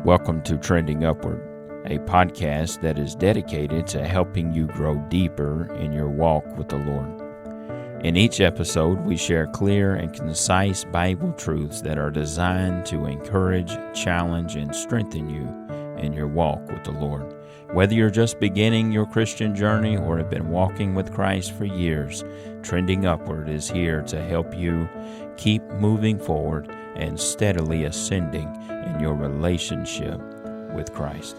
Welcome to Trending Upward, a podcast that is dedicated to helping you grow deeper in your walk with the Lord. In each episode, we share clear and concise Bible truths that are designed to encourage, challenge, and strengthen you in your walk with the Lord. Whether you're just beginning your Christian journey or have been walking with Christ for years, Trending Upward is here to help you keep moving forward and steadily ascending in your relationship with Christ.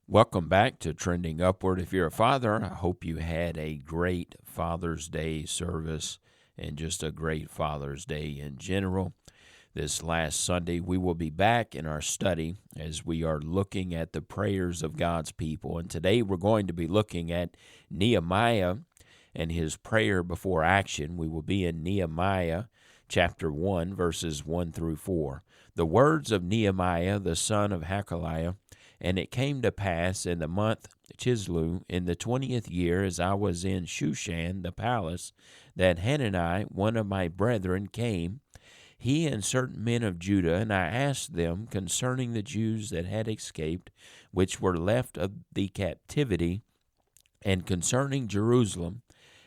Welcome back to Trending Upward. If you're a father, I hope you had a great Father's Day service and just a great Father's Day in general. This last Sunday, we will be back in our study as we are looking at the prayers of God's people. And today we're going to be looking at Nehemiah and his prayer before action. We will be in Nehemiah chapter 1, verses 1 through 4. The words of Nehemiah, the son of Hachaliah. And it came to pass in the month Chisleu, in the 20th year, as I was in Shushan, the palace, that Hanani, one of my brethren, came, he and certain men of Judah, and I asked them concerning the Jews that had escaped, which were left of the captivity, and concerning Jerusalem.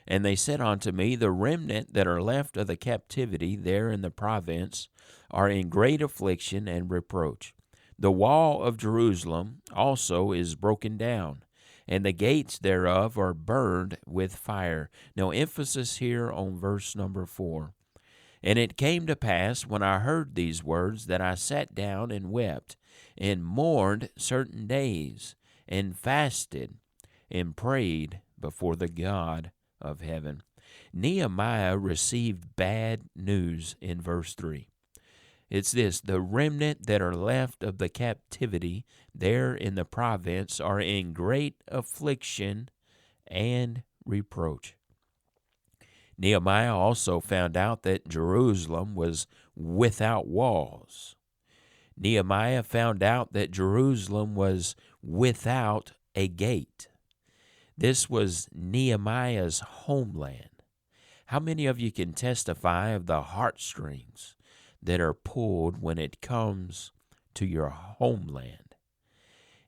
And they said unto me, the remnant that are left of the captivity there in the province are in great affliction and reproach. The wall of Jerusalem also is broken down, and the gates thereof are burned with fire. No emphasis here on verse number 4. And it came to pass, when I heard these words, that I sat down and wept, and mourned certain days, and fasted, and prayed before the God of heaven. Nehemiah received bad news in verse 3. It's this: the remnant that are left of the captivity there in the province are in great affliction and reproach. Nehemiah also found out that Jerusalem was without walls. Nehemiah found out that Jerusalem was without a gate. This was Nehemiah's homeland. How many of you can testify of the heartstrings that are pulled when it comes to your homeland?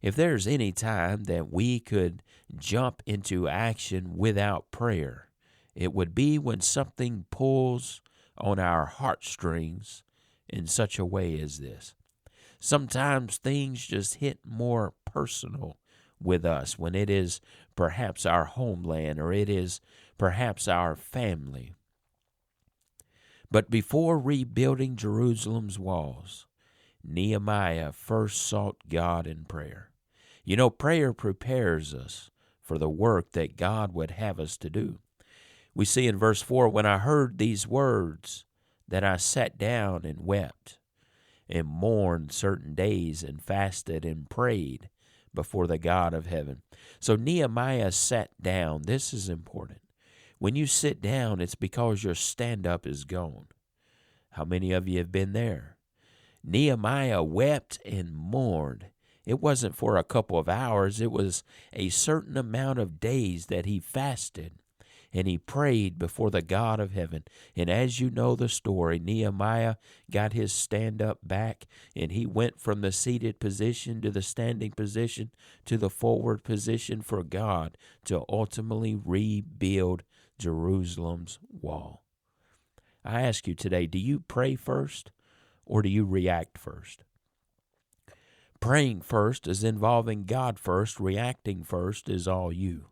If there's any time that we could jump into action without prayer, it would be when something pulls on our heartstrings in such a way as this. Sometimes things just hit more personal with us when it is perhaps our homeland or it is perhaps our family. But before rebuilding Jerusalem's walls, Nehemiah first sought God in prayer. You know, prayer prepares us for the work that God would have us to do. We see in verse 4, when I heard these words, that I sat down and wept, and mourned certain days, and fasted and prayed before the God of heaven. So Nehemiah sat down. This is important. When you sit down, it's because your stand-up is gone. How many of you have been there? Nehemiah wept and mourned. It wasn't for a couple of hours. It was a certain amount of days that he fasted, and he prayed before the God of heaven. And as you know the story, Nehemiah got his stand-up back, and he went from the seated position to the standing position to the forward position for God to ultimately rebuild Jerusalem's wall. I ask you today, do you pray first or do you react first? Praying first is involving God first. Reacting first is all you.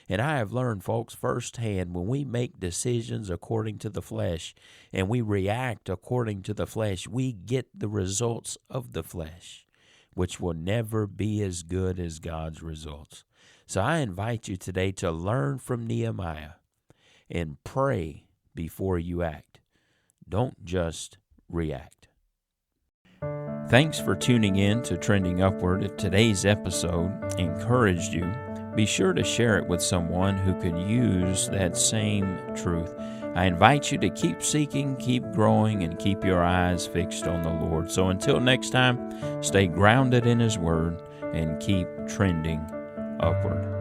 And I have learned, folks, firsthand, when we make decisions according to the flesh and we react according to the flesh, we get the results of the flesh, which will never be as good as God's results. So I invite you today to learn from Nehemiah and pray before you act. Don't just react. Thanks for tuning in to Trending Upward. If today's episode encouraged you, be sure to share it with someone who could use that same truth. I invite you to keep seeking, keep growing, and keep your eyes fixed on the Lord. So until next time, stay grounded in His Word and keep trending upward.